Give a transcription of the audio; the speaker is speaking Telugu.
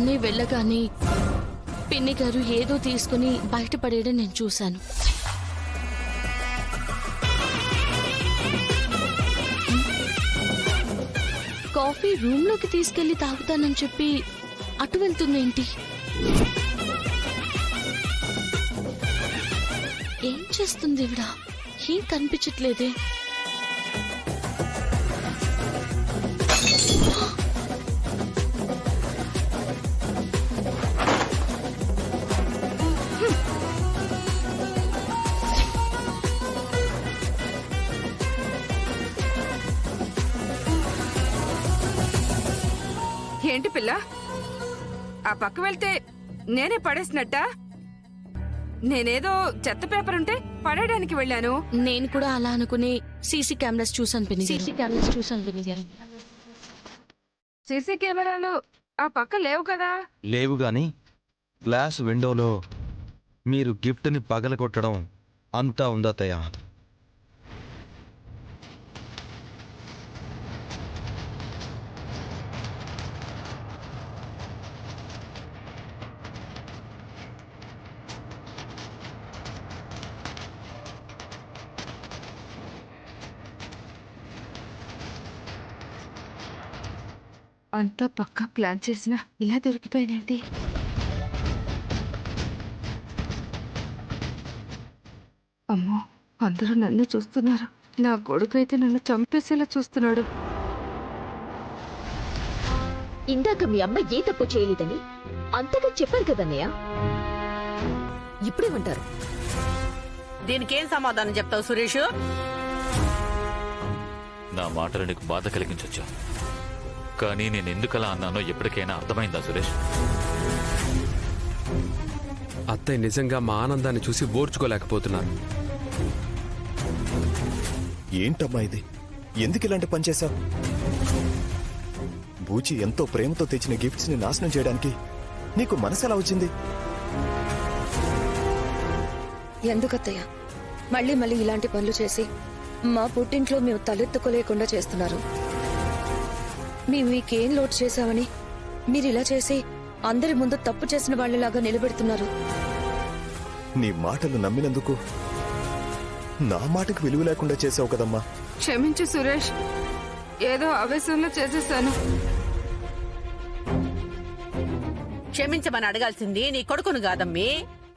తీసుకుని వెళ్ళగానే పిన్ని గారు ఏదో తీసుకుని బయటపడేయడం నేను చూశాను. కాఫీ రూమ్ లోకి తీసుకెళ్లి తాగుతానని చెప్పి అటు వెళ్తుందేంటి? ఏం చేస్తుంది ఇవిడ? ఏం కనిపించట్లేదే. ఏంటి పిల్ల, ఆ పక్క వెళ్తే నేనే పడేసినట్టా? నేనేదో చెత్త పేపర్ ఉంటే పడేయడానికి వెళ్ళాను. నేను కూడా అలా అనుకుని సీసీ కెమెరాస్ చూసాను పిన్ని. సీసీ కెమెరాలు ఆ పక్క లేవు కదా? లేవు గాని గ్లాస్ విండోలో మీరు గిఫ్ట్ని పగలగొట్టడం అంతా ఉందత్తయ్య. అంతా పక్కా ప్లాన్ చేసిన ఇలా దొరికిపోయినండి. అమ్మో, అందరూ నన్ను చూస్తున్నారు. నా కొడుకు అయితే నన్ను చంపేసేలా చూస్తున్నాడు. ఇందాక మీ అమ్మ ఏ తప్పు చేయలేదని అంతగా చెప్పారు కదన్నయ్య. ఇప్పుడేమంటారు? దీనికేం సమాధానం చెప్తావు సురేష్? నా మాటలు నీకు బాధ కలిగించొచ్చు, కానీ నేను ఎందుకలా అన్నానో ఎప్పటికైనా అర్థమైందా సురేష్? అత్తయ్య నిజంగా మా ఆనందాన్ని చూసి ఓర్చుకోలేకపోతున్నారు. ఏంటమ్మా ఇది? ఎందుకు ఇలాంటి పని చేశావు? బూచి ఎంతో ప్రేమతో తెచ్చిన గిఫ్ట్స్ ని నాశనం చేయడానికి నీకు మనసు ఎలా వచ్చింది? ఎందుకత్తయ్య మళ్ళీ మళ్ళీ ఇలాంటి పనులు చేసి మా పుట్టింట్లో మేము తలెత్తుకోలేకుండా చేస్తున్నారు? మీకేం లోటు చేశామని మీరు ఇలా చేసి అందరి ముందు తప్పు చేసిన వాళ్ళలాగా నిలబెడుతున్నారు. నీ మాటలు నమ్మినందుకు నా మాటకు విలువ లేకుండా చేసావు కదమ్మా. క్షమించు సురేష్, ఏదో ఆవేశంలో చేసేసాను. క్షమించమని అడగాల్సింది నీ కొడుకును కాదమ్మీ,